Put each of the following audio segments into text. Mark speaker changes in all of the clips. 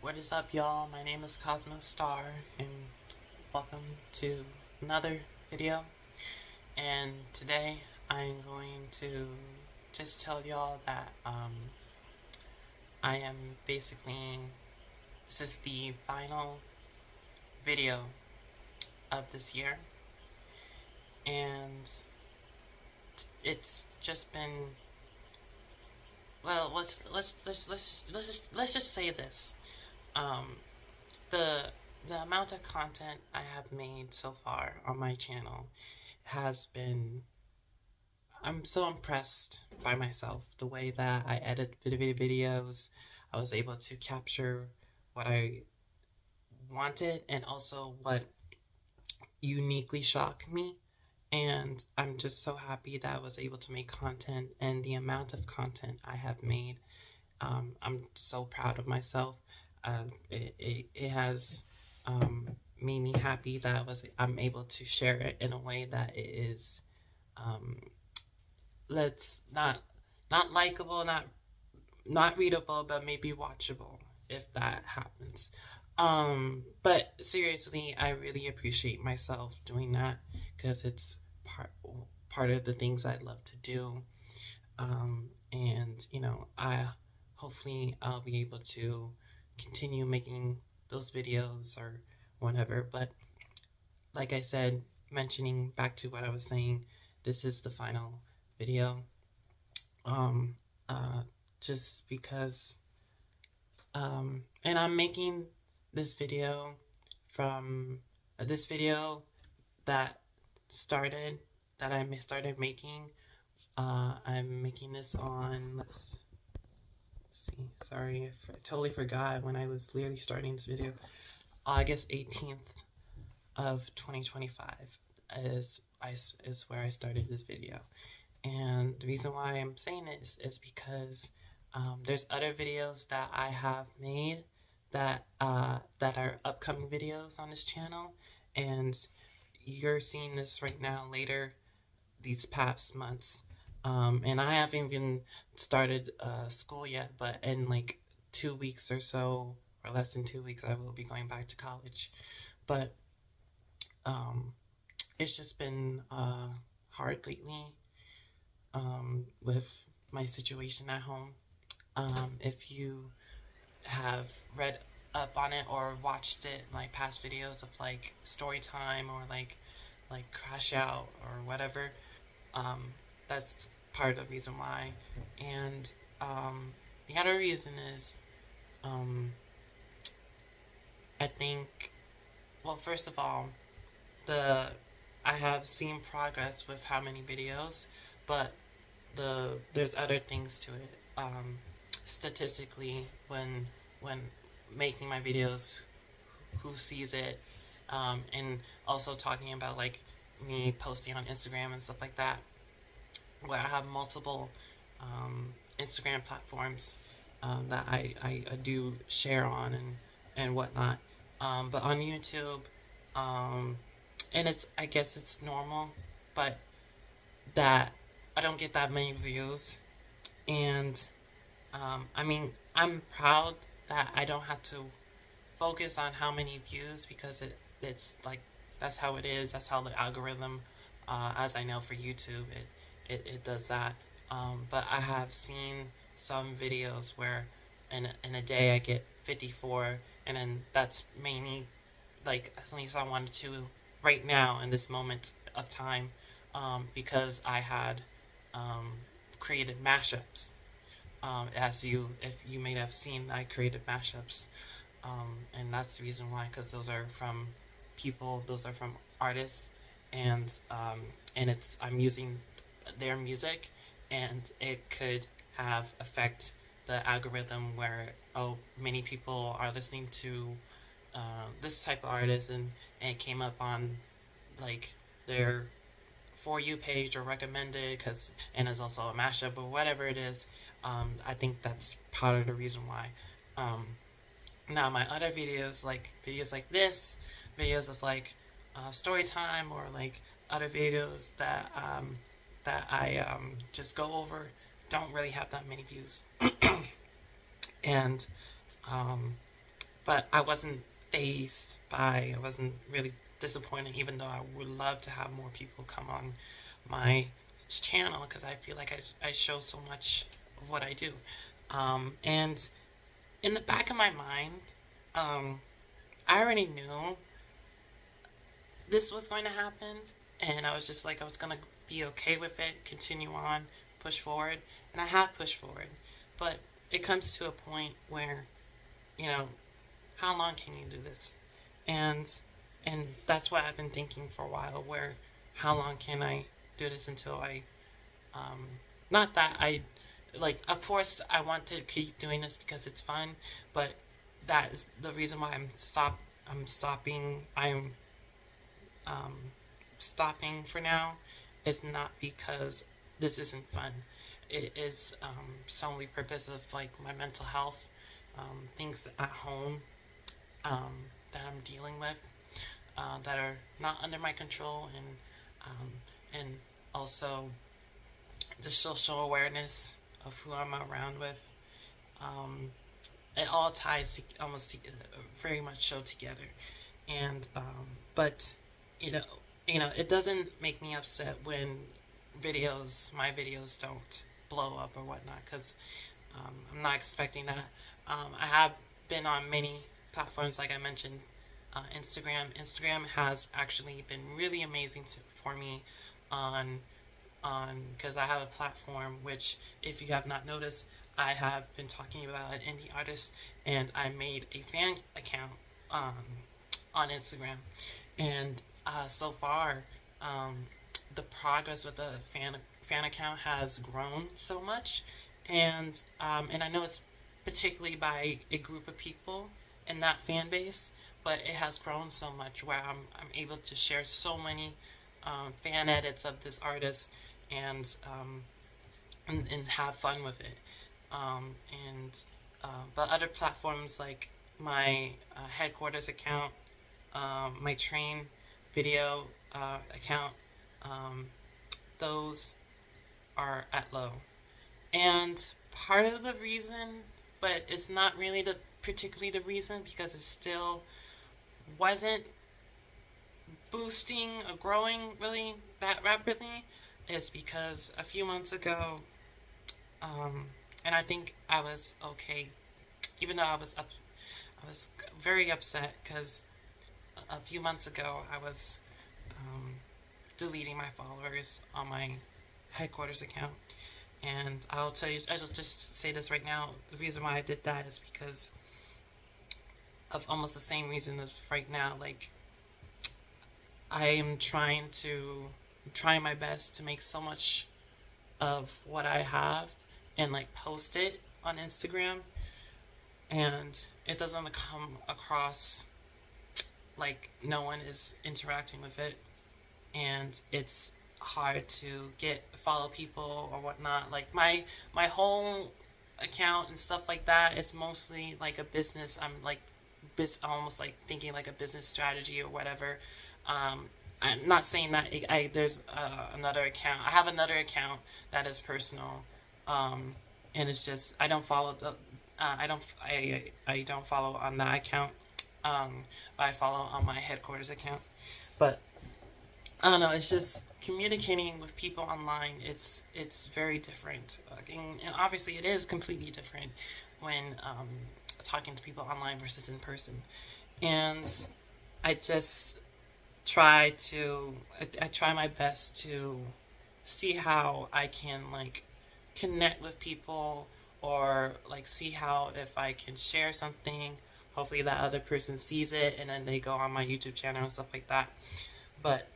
Speaker 1: What is up, y'all? My name is Cosmo Star, and welcome to another video. And today I'm going to just tell y'all that I am basically, this is the final video of this year, and it's just been, well, let's just say this. Um, the amount of content I have made so far on my channel has been, I'm so impressed by myself. The way that I edit videos, I was able to capture what I wanted and also what uniquely shocked me. And I'm just so happy that I was able to make content, and the amount of content I have made. I'm so proud of myself. It has made me happy that I'm able to share it in a way that it is, um, let's not likable, not readable, but maybe watchable if that happens. But seriously, I really appreciate myself doing that because it's part of the things I love to do. And I hopefully I'll be able to continue making those videos or whatever. But like I said, mentioning back to what I was saying, this is the final video. Um, just because, and I'm making this video from this video that I started making. I'm making this on, let's see, sorry, I totally forgot when I was literally starting this video. August 18th of 2025 is where I started this video. And the reason why I'm saying it is because there's other videos that I have made that are upcoming videos on this channel, and you're seeing this right now later these past months. And I haven't even started school yet, but in like 2 weeks or so, or less than 2 weeks, I will be going back to college. But it's just been hard lately with my situation at home. If you have read up on it or watched it, my past videos of like story time or like crash out or whatever, that's part of the reason why. And the other reason is, I think, well, first of all, I have seen progress with how many videos, but there's other things to it. Statistically, when making my videos, who sees it, and also talking about like me posting on Instagram and stuff like that, where I have multiple Instagram platforms that I do share on and whatnot. But on YouTube, and I guess it's normal, but that I don't get that many views. And I mean, I'm proud that I don't have to focus on how many views, because it's like, that's how it is. That's how the algorithm, as I know for YouTube, it does that. But I have seen some videos where in a day I get 54, and then that's mainly, like, at least I wanted to right now in this moment of time, because I had created mashups. If you may have seen, I created mashups, and that's the reason why, because those are from artists, and I'm using their music, and it could have affect the algorithm where, oh, many people are listening to this type of artist, and it came up on like their For You page or recommended, and it's also a mashup or whatever it is. I think that's part of the reason why. Now my other videos like this, videos of like story time, or like other videos that I just go over, don't really have that many views. And but I wasn't phased by, I wasn't really disappointed, even though I would love to have more people come on my channel because I feel like I show so much of what I do. And in the back of my mind, I already knew this was going to happen, and I was just like, I was going to be okay with it, continue on, push forward, and I have pushed forward. But it comes to a point where, you know, how long can you do this? And that's what I've been thinking for a while, where how long can I do this until I not that I like, of course I want to keep doing this because it's fun, but that is the reason why I'm stopping for now, is not because this isn't fun. It is solely purpose of like my mental health, things at home that I'm dealing with that are not under my control, and also the social awareness of who I'm around with. It all ties very much so together, and but you know, it doesn't make me upset when my videos don't blow up or whatnot, because I'm not expecting that. I have been on many platforms, like I mentioned, Instagram. Instagram has actually been really amazing for me on because I have a platform which, if you have not noticed, I have been talking about an indie artist, and I made a fan account on Instagram, and so far the progress with the fan account has grown so much, and I know it's particularly by a group of people in that fan base, but it has grown so much where I'm able to share so many fan edits of this artist, and have fun with it. And But other platforms like my headquarters account, my train video account, those are at low. And part of the reason, but it's not really particularly the reason, because it still wasn't boosting or growing really that rapidly, is because a few months ago, and I think I was okay, even though I was very upset, because a few months ago I was deleting my followers on my headquarters account. And I'll just say this right now, the reason why I did that is because of almost the same reason as right now. Like, I am trying my best to make so much of what I have and like post it on Instagram, and it doesn't come across like no one is interacting with it, and it's hard to follow people or whatnot. Like my whole account and stuff like that, it's mostly like a business. I'm like almost like thinking like a business strategy or whatever. I'm not saying that there's another account. I have another account that is personal, and it's just I don't follow I don't follow on that account. I follow on my headquarters account, but I don't know. It's just communicating with people online. It's very different, and obviously it is completely different when talking to people online versus in person. And I just I try my best to see how I can like connect with people, or like see how if I can share something, hopefully that other person sees it and then they go on my YouTube channel and stuff like that. But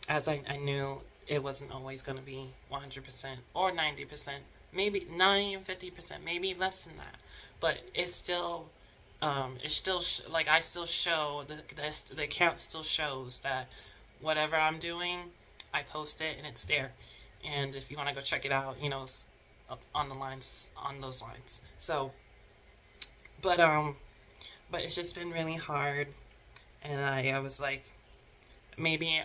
Speaker 1: as I knew it wasn't always going to be 100% or 90%, maybe not even 50%, maybe less than that. But it's still like I still show the account still shows that whatever I'm doing, I post it and it's there. And if you want to go check it out, it's on those lines. So, but it's just been really hard, and I was like, maybe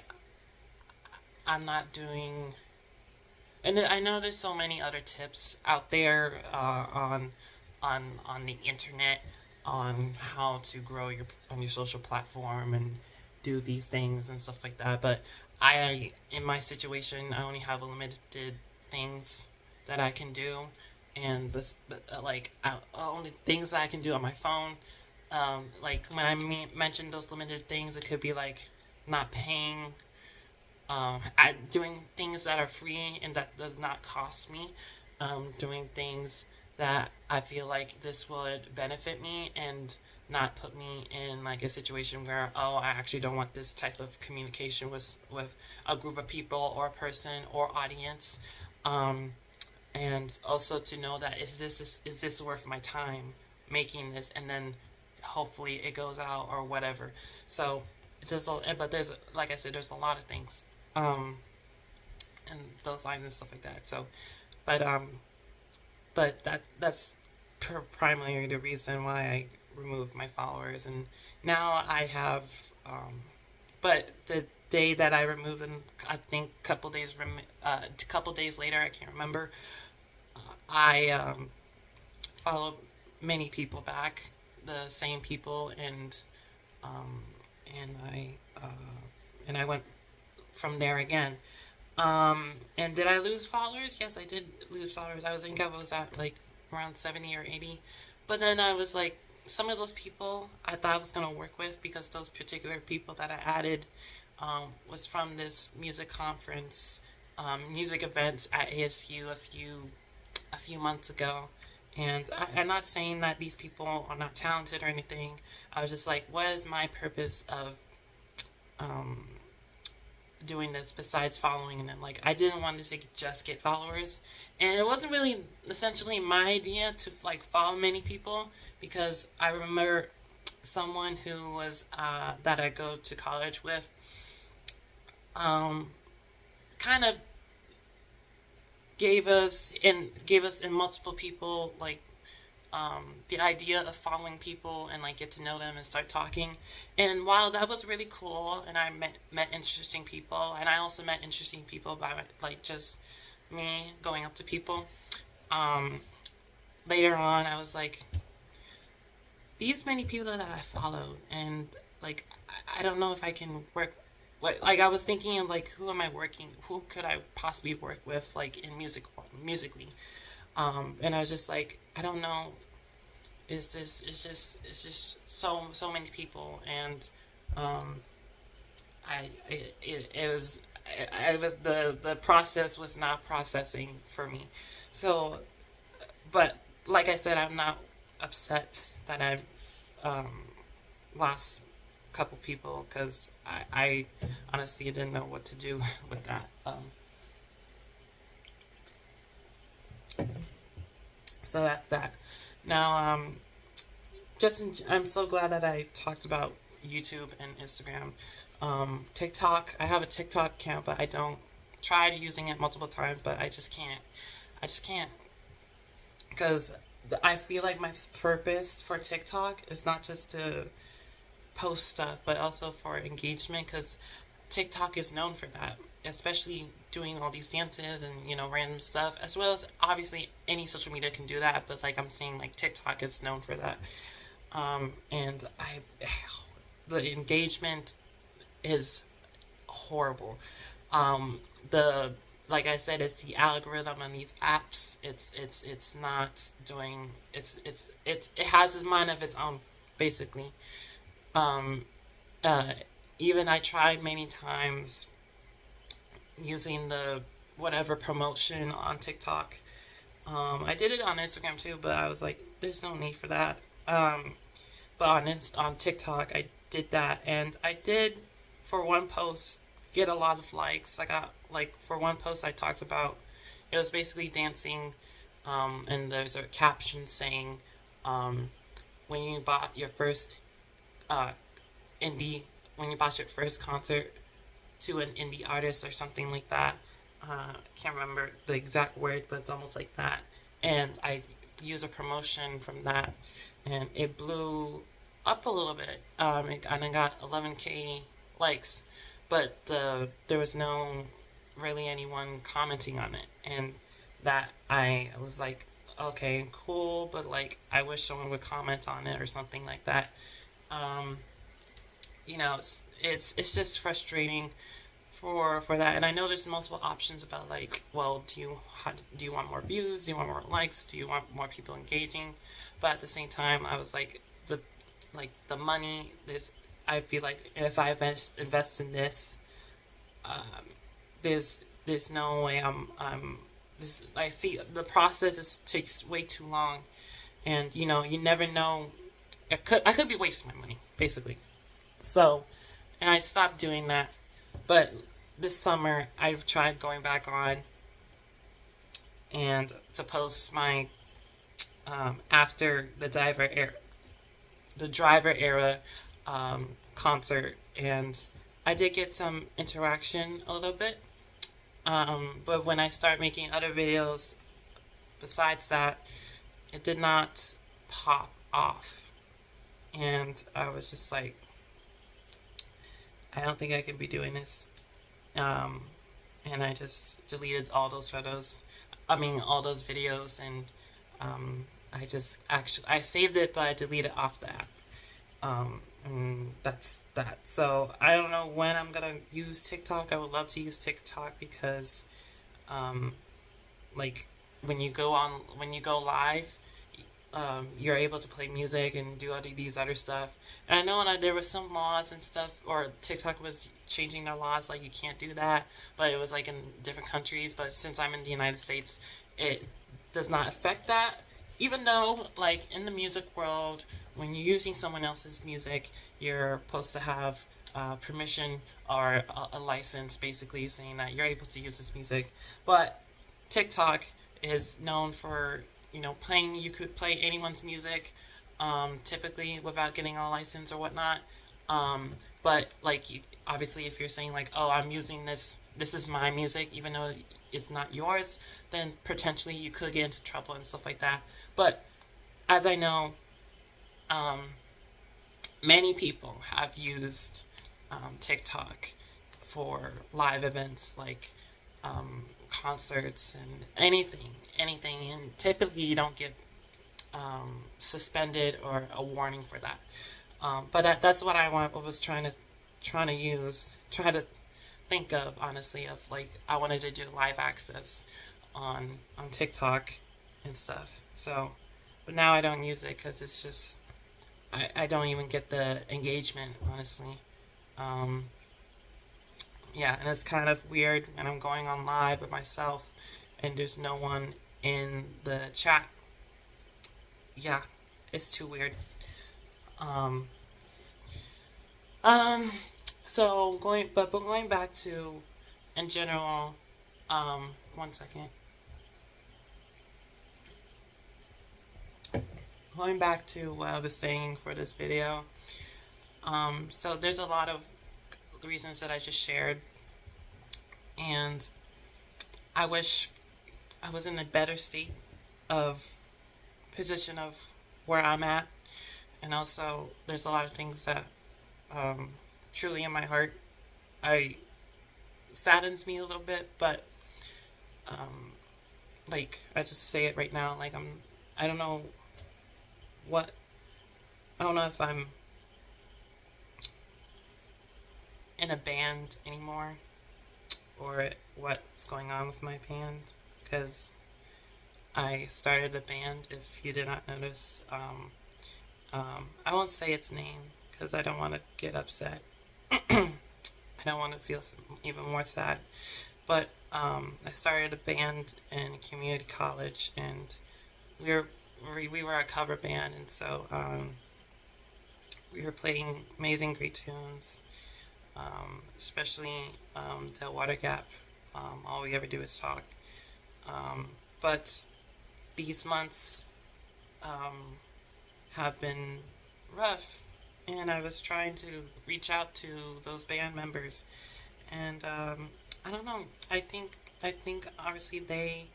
Speaker 1: I'm not doing. And I know there's so many other tips out there on the internet on how to grow your social platform and do these things and stuff like that. But in my situation, I only have a limited things that I can do, and this like only things that I can do on my phone. Like when I mentioned those limited things, it could be like not paying, doing things that are free and that does not cost me, doing things that I feel like this would benefit me and not put me in like a situation where, oh, I actually don't want this type of communication with a group of people or a person or audience. And also to know that is this worth my time making this, and then hopefully it goes out or whatever. So but there's, like I said, there's a lot of things, um, and those lines and stuff like that. So, but that's primarily the reason why I removed my followers, and now I have. But the day that I removed them, I think a couple days later, I can't remember. I followed many people back, the same people, um, and I went from there again. And did I lose followers? Yes, I did lose followers. I was at like around 70 or 80. But then I was like, some of those people I thought I was going to work with, because those particular people that I added was from this music conference, music events at ASU a few months ago. And I'm not saying that these people are not talented or anything. I was just like, what is my purpose of um, doing this besides following them? Like, I didn't want to just get followers, and it wasn't really essentially my idea to like follow many people, because I remember someone who was that I go to college with, kind of gave us in multiple people like the idea of following people and like get to know them and start talking. And while that was really cool, and I met interesting people, and I also met interesting people by like just me going up to people. Um, Later on, I was like, these many people that I followed, and like I don't know if I can work. Like I was thinking of like, who could I possibly work with like in musically, and I was just like, I don't know. It's just so many people, and um, it was I was the process was not processing for me. So, but like I said, I'm not upset that I've um, lost a couple people, because I honestly didn't know what to do with that. So that's that. Now, I'm so glad that I talked about YouTube and Instagram. TikTok, I have a TikTok account, but I don't. Tried using it multiple times, but I just can't. I just can't, because I feel like my purpose for TikTok is not just to post stuff, but also for engagement, because TikTok is known for that, especially doing all these dances and random stuff, as well as obviously any social media can do that, but like I'm saying, like TikTok is known for that. And the engagement is horrible. The Like I said, it's the algorithm on these apps. It's not doing. It has a mind of its own, basically. Um, uh, Even I tried many times using the whatever promotion on TikTok. I did it on Instagram too, but I was like, there's no need for that. But on TikTok, I did that, and I did, for one post, get a lot of likes. I got like, for one post I talked about, it was basically dancing, and there's a caption saying, um, when you bought your first uh, indie, when you bought your first concert to an indie artist or something like that. I can't remember the exact word, but it's almost like that. And I used a promotion from that, and it blew up a little bit. And I got 11K likes, but there was no really anyone commenting on it, and that I was like, okay, cool, but like I wish someone would comment on it or something like that. Um, it's just frustrating for that. And I know there's multiple options about like, well, do you want more views? Do you want more likes? Do you want more people engaging? But at the same time, I was the money. This I feel like if I invest in this, um, there's no way I'm this. I see the process takes way too long, and you never know. I could be wasting my money basically. So, and I stopped doing that. But this summer, I've tried going back on and to post my after the driver era concert, and I did get some interaction a little bit. But when I start making other videos besides that, it did not pop off, and I was just like, I don't think I can be doing this. Um, and I just deleted all those photos. I mean, all those videos, and I saved it, but I deleted it off the app. And that's that. So I don't know when I'm gonna use TikTok. I would love to use TikTok because, um, like when you go live, you're able to play music and do all these other stuff. And I know that there was some laws and stuff, or TikTok was changing their laws, like you can't do that, but it was like in different countries. But since I'm in the United States, it does not affect that. Even though, like in the music world, when you're using someone else's music, you're supposed to have permission or a license, basically saying that you're able to use this music. But TikTok is known for playing. You could play anyone's music, typically without getting a license or whatnot. But like, obviously, if you're saying like, "Oh, I'm using this is my music," even though it's not yours, then potentially you could get into trouble and stuff like that. But as I know, um, many people have used TikTok for live events like concerts and anything, and typically you don't get suspended or a warning for that. But that's what I was trying to try to think of, honestly, of like I wanted to do live access on TikTok and stuff. So, but now I don't use it because it's just I don't even get the engagement, honestly. Um, yeah, and it's kind of weird, and I'm going on live with myself, and there's no one in the chat. Yeah, it's too weird. Um, um, so going back to, in general, one second. Going back to what I was saying for this video. So there's a lot of reasons that I just shared, and I wish I was in a better state of position of where I'm at, and also there's a lot of things that truly in my heart I saddens me a little bit, but um, like I just say it right now, like I don't know what I don't know if I'm in a band anymore or what's going on with my band, because I started a band, if you did not notice. I won't say its name because I don't want to get upset. I don't want to feel even more sad. But I started a band in community college, and we were a cover band, and so we were playing amazing, great tunes, especially Del Water Gap. All we ever do is talk. But these months have been rough, and I was trying to reach out to those band members, and I don't know. I think obviously they.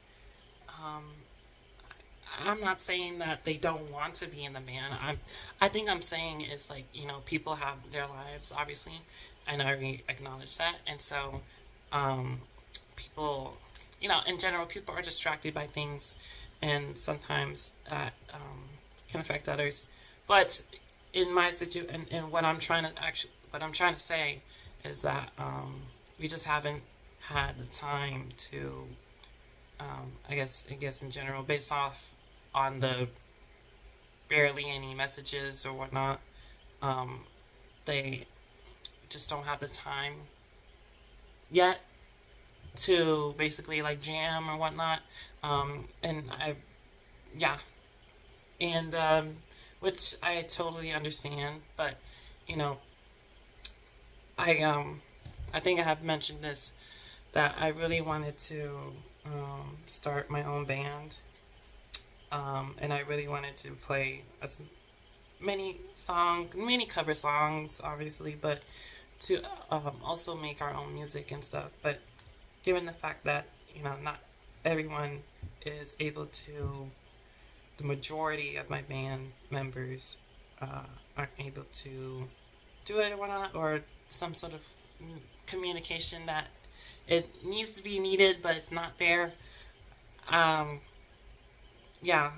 Speaker 1: Um, I'm not saying that they don't want to be in the band. I think I'm saying is like people have their lives, obviously, and I acknowledge that, and so people in general, people are distracted by things, and sometimes that can affect others. But in my situation, and what I'm trying to say is that we just haven't had the time to, I guess in general, based off on the barely any messages or whatnot, um, they just don't have the time yet to basically like jam or whatnot. And yeah, and which I totally understand, but you know, I I think I have mentioned this, that I really wanted to start my own band, and I really wanted to play as many cover songs, obviously, but to also make our own music and stuff. But given the fact that not everyone is able to, the majority of my band members aren't able to do it or whatnot, or some sort of communication that it needs to be needed, but it's not there. Um, yeah,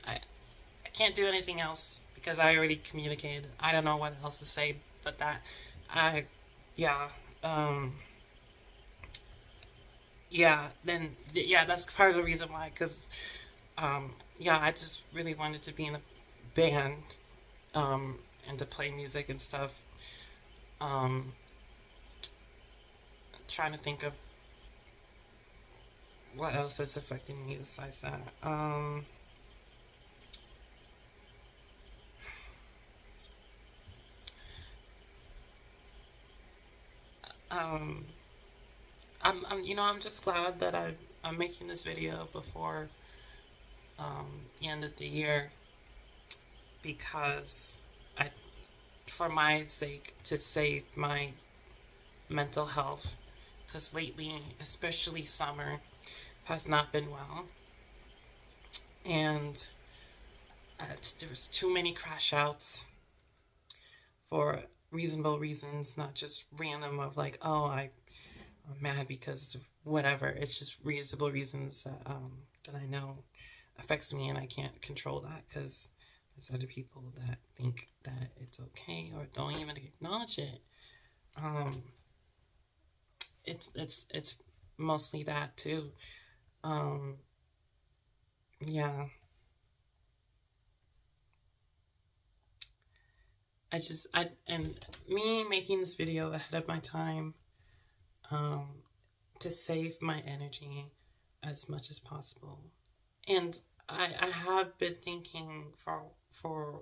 Speaker 1: I can't do anything else because I already communicated. I don't know what else to say, but that I yeah yeah then yeah, that's part of the reason why, because yeah, I just really wanted to be in a band, and to play music and stuff. Um, Trying to think of what else is affecting me besides that. Um, I'm just glad that I'm making this video before the end of the year, because I, for my sake, to save my mental health, because lately, especially summer, has not been well, and there was too many crash outs for reasonable reasons, not just random of like, oh, I'm mad because of whatever. It's just reasonable reasons that I know affects me, and I can't control that because there's other people that think that it's okay or don't even acknowledge it. Um, it's mostly that too. Um, yeah, and me making this video ahead of my time, um, to save my energy as much as possible. And I have been thinking for a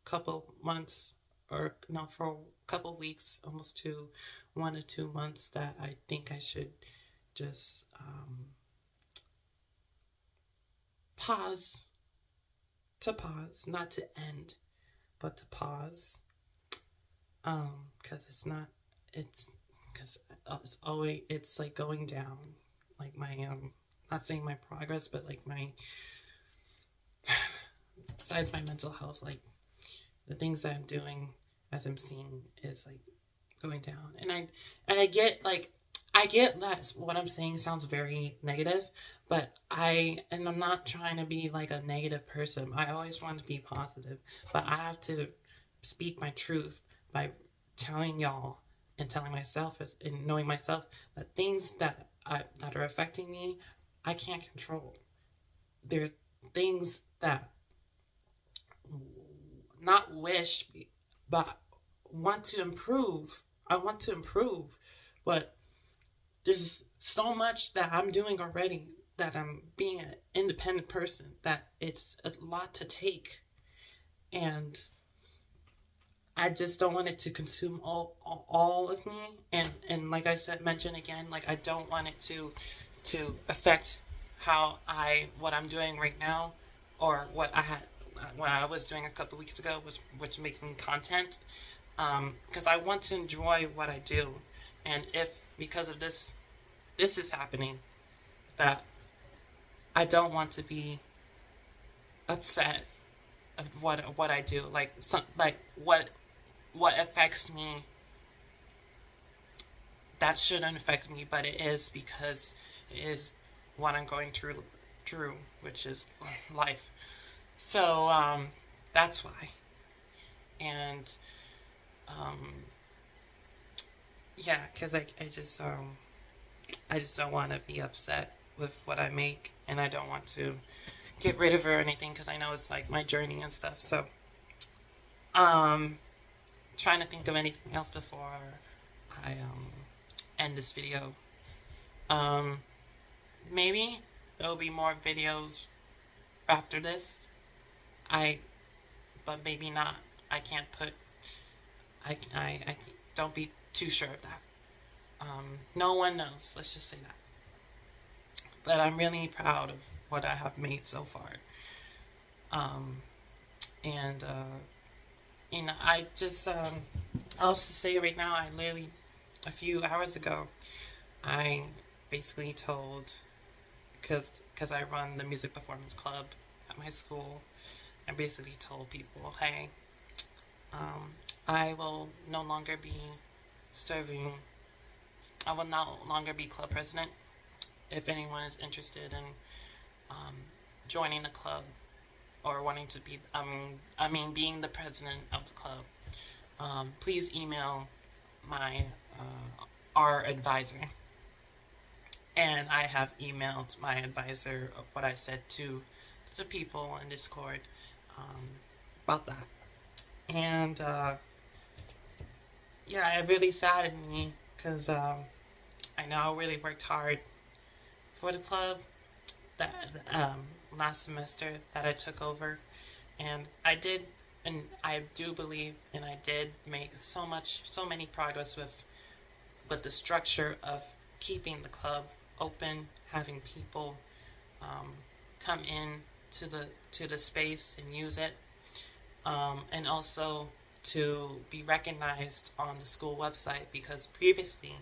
Speaker 1: couple months, or no, for a couple weeks, almost to 1 or 2 months, that I think I should just pause, not to end, but to pause, because it's because it's always, it's like going down, like my not saying my progress, but like my, besides my mental health, like the things that I'm doing as I'm seeing is like going down. And I get, like, I get that what I'm saying sounds very negative, but I'm not trying to be like a negative person. I always want to be positive, but I have to speak my truth by telling y'all and telling myself, and knowing myself, that things that are affecting me, I can't control. There are things that not wish, but want to improve. I want to improve, but there's so much that I'm doing already, that I'm being an independent person, that it's a lot to take, and I just don't want it to consume all of me. And like I said, mention again, like, I don't want it to affect what I'm doing right now, or what I was doing a couple weeks ago, was making content, because I want to enjoy what I do. And if because of this is happening, that I don't want to be upset of what I do, like what affects me, that shouldn't affect me, but it is, because it is what I'm going through, which is life. So that's why. And um, yeah, because I just don't want to be upset with what I make, and I don't want to get rid of her or anything because I know it's like my journey and stuff. So trying to think of anything else before I end this video. Maybe there'll be more videos after this. But maybe not. I can't put. I don't be too sure of that. No one knows. Let's just say that. But I'm really proud of what I have made so far. And I just I'll just say right now. I literally a few hours ago, I basically told because I run the music performance club at my school. I basically told people, hey, I will no longer be serving. I will no longer be club president. If anyone is interested in joining the club or wanting to be, being the president of the club, please email my our advisor. And I have emailed my advisor of what I said to the people in Discord about that. And yeah, it really saddened me because I know I really worked hard for the club that last semester that I took over, and I did, and I do believe, and I did make so many progress with the structure of keeping the club open, having people come in to the space and use it, and also to be recognized on the school website, because previously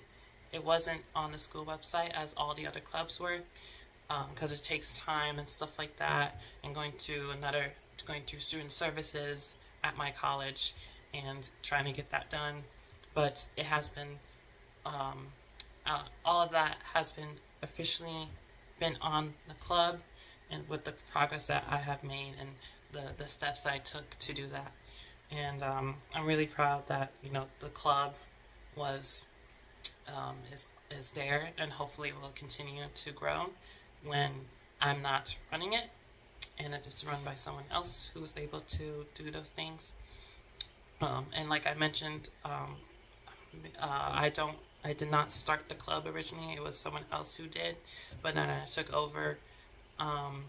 Speaker 1: it wasn't on the school website as all the other clubs were, because it takes time and stuff like that, and going through student services at my college and trying to get that done. But it has been all of that has been officially been on the club, and with the progress that I have made and the steps I took to do that. And I'm really proud that the club was is there, and hopefully will continue to grow when I'm not running it, and it's run by someone else who's able to do those things. And like I mentioned, I did not start the club originally. It was someone else who did, but then I took over, and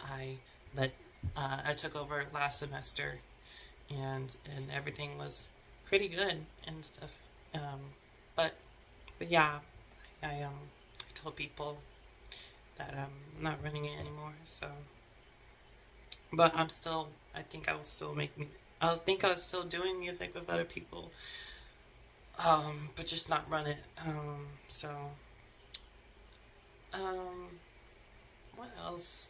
Speaker 1: I took over last semester, and everything was pretty good and stuff. But yeah, I told people that I'm not running it anymore. So, but I think I will still I think I was still doing music with other people, but just not run it. So, what else?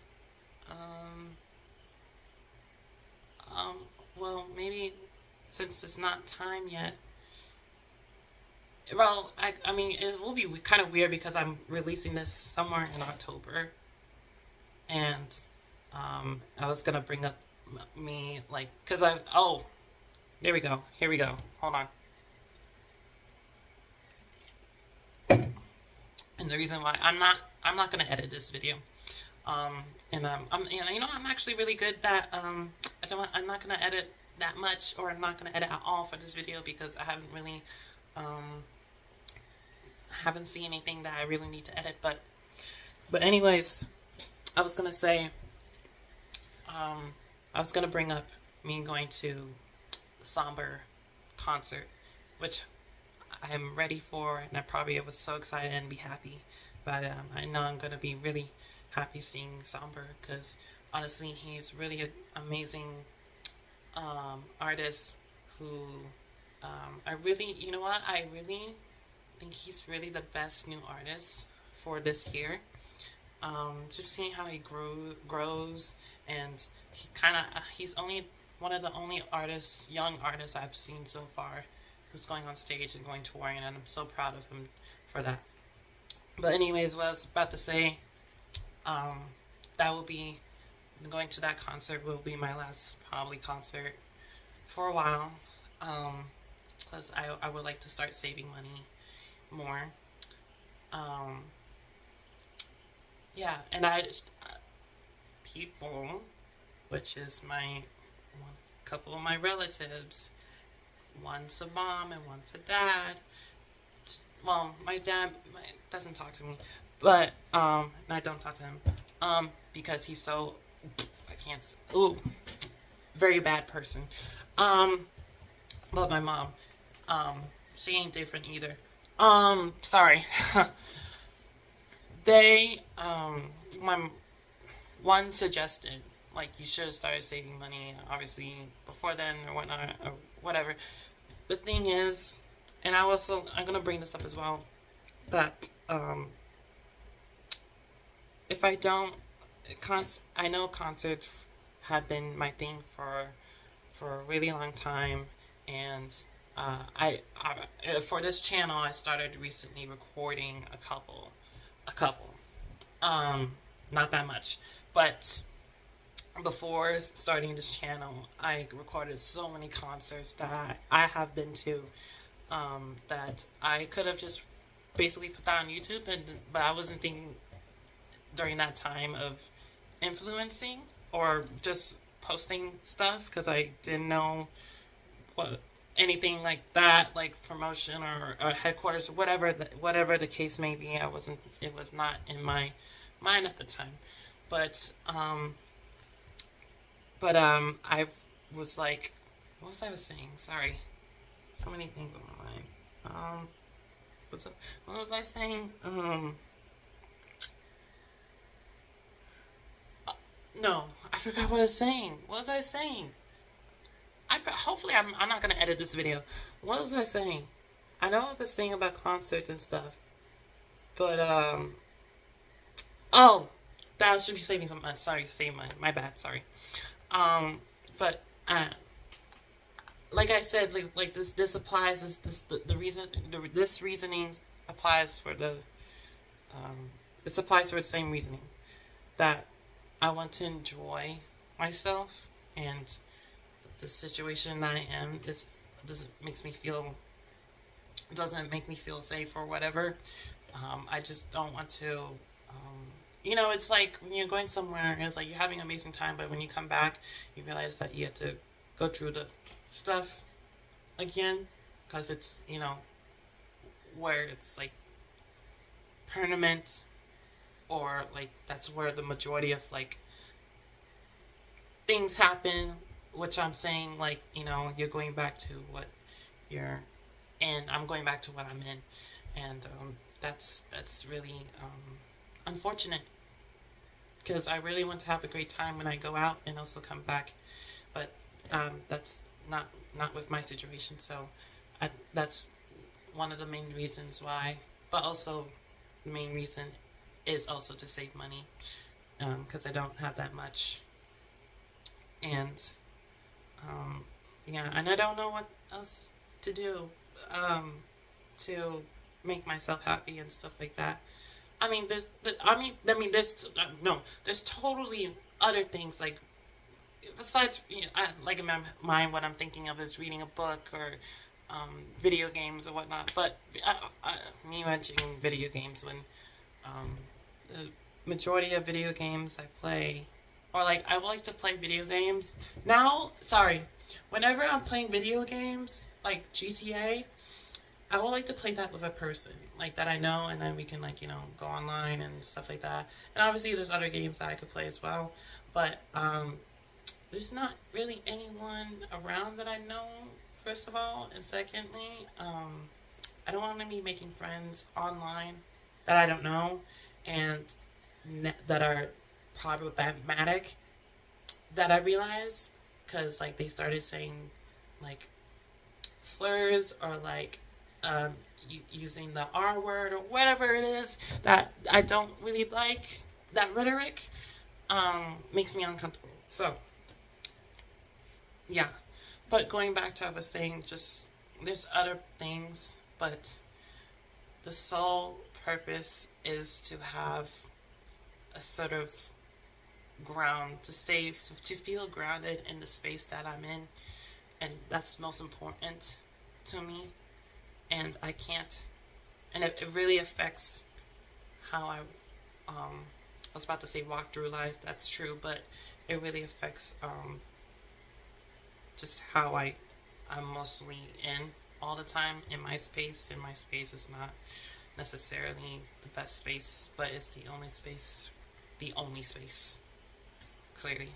Speaker 1: Well, maybe since it's not time yet. Well, I mean, it will be kind of weird because I'm releasing this somewhere in October, and I was gonna bring up me because there we go. Here we go. Hold on. And the reason why I'm not gonna edit this video, and I'm actually really good that I'm not gonna edit that much, or I'm not gonna edit at all for this video, because I haven't really haven't seen anything that I really need to edit. But anyways, I was gonna say, I was gonna bring up me going to the Somber concert, which I'm ready for, and I probably was so excited and be happy. But I know I'm gonna be really happy seeing Somber, because honestly, he's really an amazing artist who I really think he's really the best new artist for this year. Just seeing how he grows, and he's only one of the only young artists I've seen so far who's going on stage and going touring, and I'm so proud of him for that. But anyways, what I was about to say, um, that will be going to that concert will be my last probably concert for a while. Because I would like to start saving money more. Um, yeah, and people, which is my couple of my relatives, one's a mom and one's a dad. Well, my dad doesn't talk to me, but I don't talk to him, because he's so, I can't. Ooh, very bad person. Um, but my mom, she ain't different either. Sorry. They, my one suggested like you should have started saving money, obviously before then or whatnot or whatever. The thing is, and I'm gonna bring this up as well, that if I don't, I know concerts have been my thing for a really long time, and for this channel I started recently recording a couple, not that much, but before starting this channel, I recorded so many concerts that I have been to, that I could have just basically put that on YouTube, but I wasn't thinking during that time of influencing or just posting stuff because I didn't know what anything like that, like promotion or headquarters or whatever the case may be. It was not in my mind at the time, but I was like, what was I saying? Sorry, so many things on my mind. What was I saying? No, I forgot what I was saying. What was I saying? Hopefully I'm not gonna edit this video. What was I saying? I know I was saying about concerts and stuff, but oh, that I should be saving some money. Sorry, save money. My bad. Sorry. But like I said, like this applies. The reason this reasoning applies for the this applies for the same reasoning that I want to enjoy myself, and the situation that I am doesn't make me feel safe or whatever. I just don't want to. It's like when you're going somewhere, it's like you're having an amazing time, but when you come back, you realize that you have to go through the stuff again, because it's, where it's like permanent, or like that's where the majority of like things happen, which I'm saying, like, you're going back to what you're in. I'm going back to what I'm in, and that's really unfortunate, because I really want to have a great time when I go out and also come back, but that's not with my situation. So that's one of the main reasons why, but also the main reason is also to save money, because I don't have that much, and yeah, and I don't know what else to do to make myself happy and stuff like that. I mean, there's totally other things, like, besides, like in my mind, what I'm thinking of is reading a book or video games or whatnot. But me mentioning video games, when the majority of video games I play, or like I would like to play video games now. Sorry, whenever I'm playing video games like GTA, I would like to play that with a person like that I know, and then we can, like, go online and stuff like that. And obviously there's other games that I could play as well, but there's not really anyone around that I know, first of all, and secondly, I don't want to be making friends online that I don't know and that are problematic, that I realize, because like they started saying like slurs, or like using the R word or whatever it is that I don't really like. That rhetoric makes me uncomfortable. So yeah, but going back to what I was saying, just there's other things, but the sole purpose is to have a sort of ground to stay, to feel grounded in the space that I'm in, and that's most important to me. And I can't, and it really affects how I was about to say walk through life. That's true, but it really affects just how I'm mostly in all the time in my space. And my space is not necessarily the best space, but it's the only space. The only space, clearly.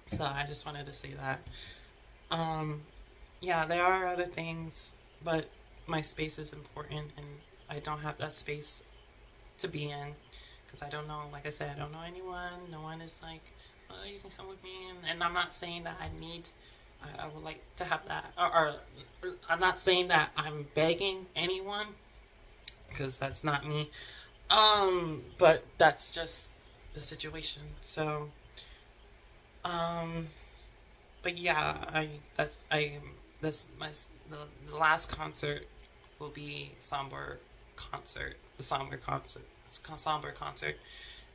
Speaker 1: So I just wanted to say that. Yeah, there are other things, but my space is important, and I don't have that space to be in because I don't know, like I said, I don't know anyone. No one is like, oh, you can come with me. And I'm not saying that I would like to have that, or I'm not saying that I'm begging anyone, because that's not me. But that's just the situation. So, but yeah, the last concert will be somber concert,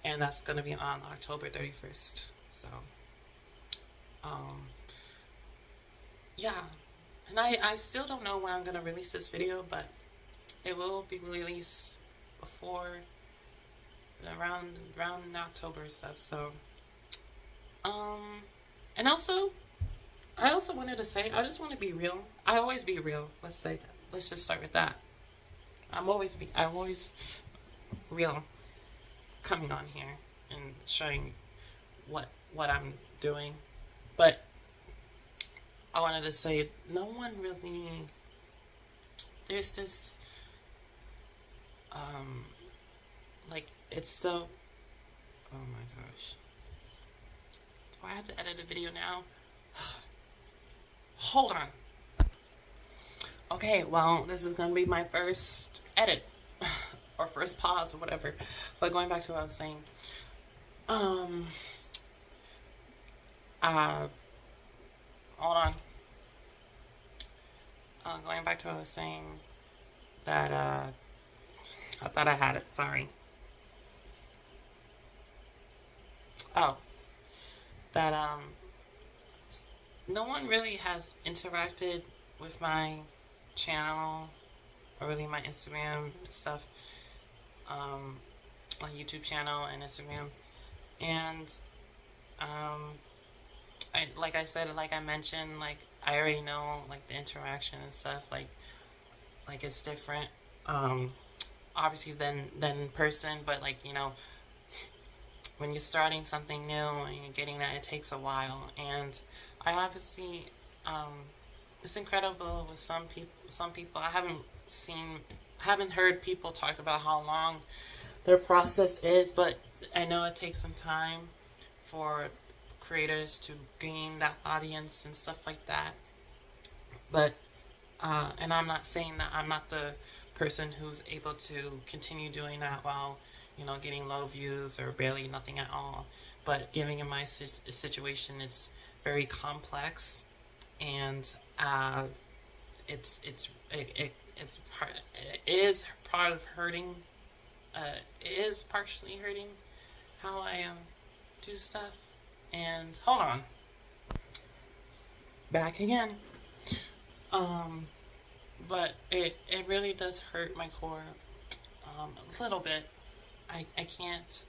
Speaker 1: and that's gonna be on October 31st. So, yeah, and I still don't know when I'm gonna release this video, but it will be released before around October stuff. So, and also, I also wanted to say, I just want to be real. I always be real. Let's say that. Let's just start with that. I'm always real, coming on here and showing what I'm doing. But I wanted to say, no one really. There's this, like, it's so. Oh my gosh. Do I have to edit a video now? Hold on. Okay, well, this is gonna be my first edit or first pause or whatever. But going back to what I was saying, hold on. Going back to what I was saying, that I thought I had it. Sorry. Oh, that no one really has interacted with my channel or really my Instagram and stuff, my YouTube channel and Instagram, and like I mentioned, like I already know, like, the interaction and stuff, like it's different, obviously than in person, but like, you know, when you're starting something new and you're getting that, it takes a while. And I obviously, it's incredible with some people. I haven't heard people talk about how long their process is, but I know it takes some time for creators to gain that audience and stuff like that. But, and I'm not saying that I'm not the person who's able to continue doing that while, you know, getting low views or barely nothing at all. But given in my situation, it's very complex, and it is part of hurting. It is partially hurting how I do stuff. And hold on, back again. But it really does hurt my core a little bit. I can't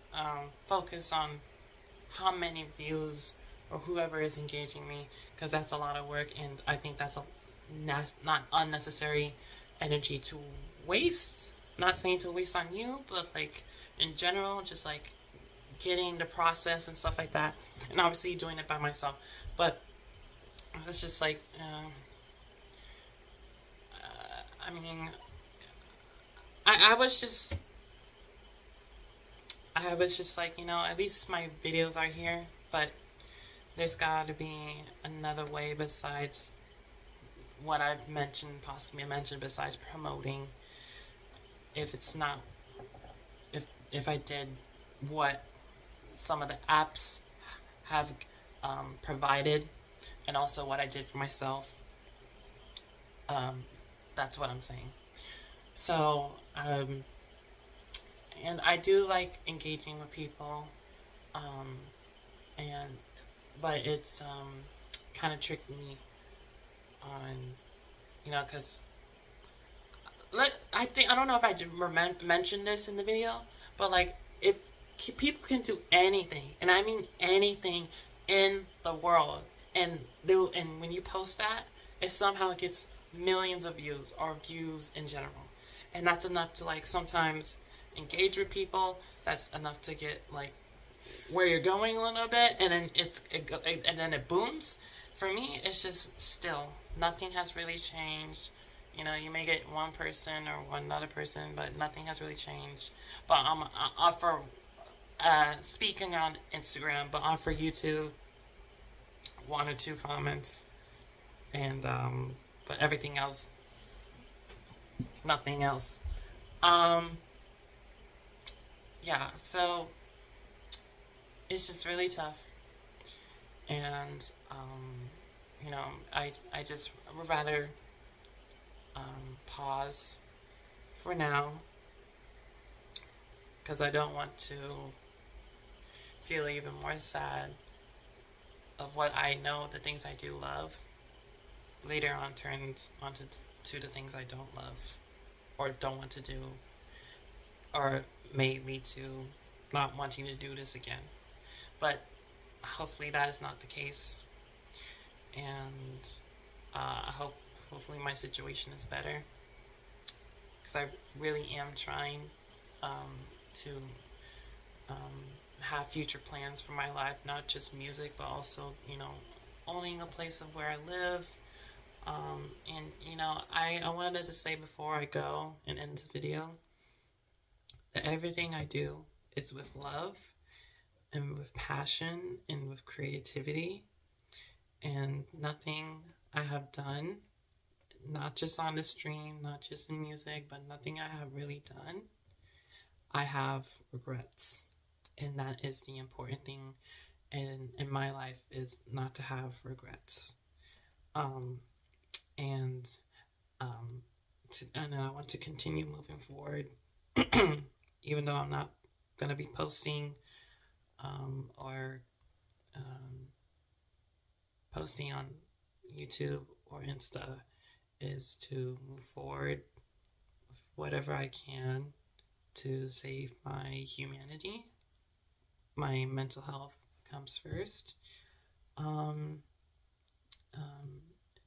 Speaker 1: focus on how many views or whoever is engaging me, because that's a lot of work, and I think that's a not unnecessary energy to waste. Not saying to waste on you, but like in general, just like getting the process and stuff like that, and obviously doing it by myself. But it's just like, I mean, I was just like, you know, at least my videos are here, but there's got to be another way besides what I've possibly mentioned, besides promoting. If it's not, if I did what some of the apps have provided, and also what I did for myself, that's what I'm saying. So, and I do like engaging with people, um, and but it's kind of tricked me on, because I don't know if I did mention this in the video, but like if people can do anything, and I mean anything in the world, and when you post that, it somehow gets millions of views or views in general, and that's enough to like sometimes engage with people. That's enough to get like where you're going a little bit, and then and then it booms. For me, it's just still nothing has really changed. You may get one person or one other person, but nothing has really changed. But for speaking on Instagram, but on for YouTube, one or two comments, and but everything else, nothing else. Um, yeah, so it's just really tough, and I just would rather pause for now because I don't want to feel even more sad of what I know the things I do love later on turns onto to the things I don't love or don't want to do or may lead to not wanting to do this again. But hopefully that is not the case, and hopefully my situation is better because I really am trying to have future plans for my life, not just music, but also owning a place of where I live. And I wanted to say before I go and end this video that everything I do is with love and with passion and with creativity, and nothing I have done, not just on the stream, not just in music, but nothing I have really done, I have regrets. And that is the important thing in my life, is not to have regrets. And I want to continue moving forward, even though I'm not going to be posting or posting on YouTube or Insta, is to move forward with whatever I can to save my humanity. My mental health comes first.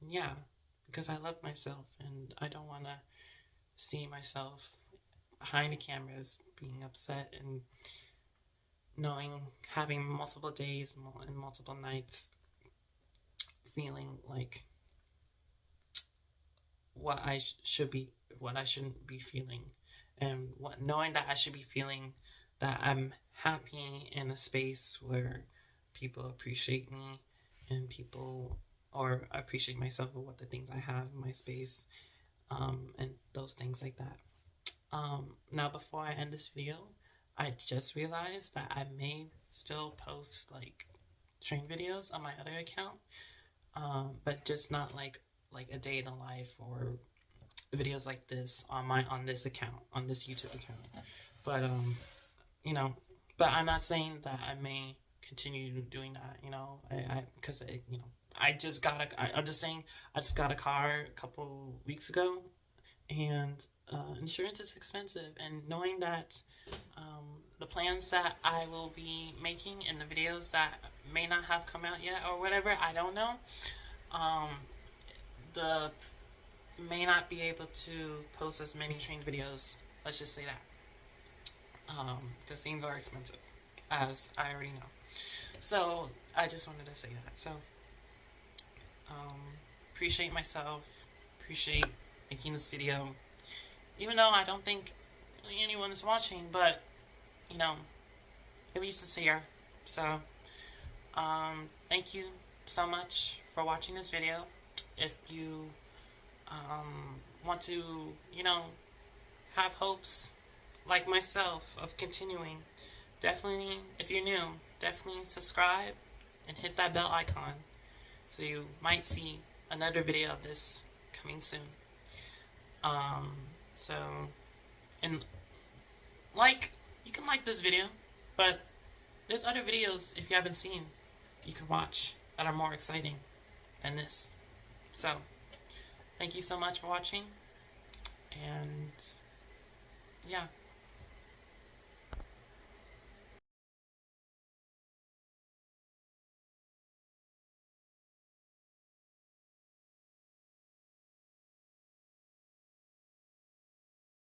Speaker 1: Yeah, because I love myself and I don't want to see myself behind the cameras being upset and having multiple days and multiple nights feeling like what I shouldn't be feeling, and knowing that I should be feeling that I'm happy in a space where people appreciate me and or appreciate myself for what the things I have in my space, and those things like that. Now, before I end this video, I just realized that I may still post like train videos on my other account, but just not like a day in a life or videos like this on this account, on this YouTube account. But but I'm not saying that I may continue doing that. Because I'm just saying I just got a car a couple weeks ago, and insurance is expensive, and knowing that the plans that I will be making and the videos that may not have come out yet or whatever, I don't know, the may not be able to post as many train videos, let's just say that, because things are expensive, as I already know. So I just wanted to say that. So appreciate myself, appreciate making this video, even though I don't think really anyone is watching, but at least it's here. So thank you so much for watching this video. If you want to have hopes like myself of continuing, definitely, if you're new, definitely subscribe and hit that bell icon so you might see another video of this coming soon. So, and like, you can like this video, but there's other videos, if you haven't seen, you can watch that are more exciting than this. So, thank you so much for watching, and yeah.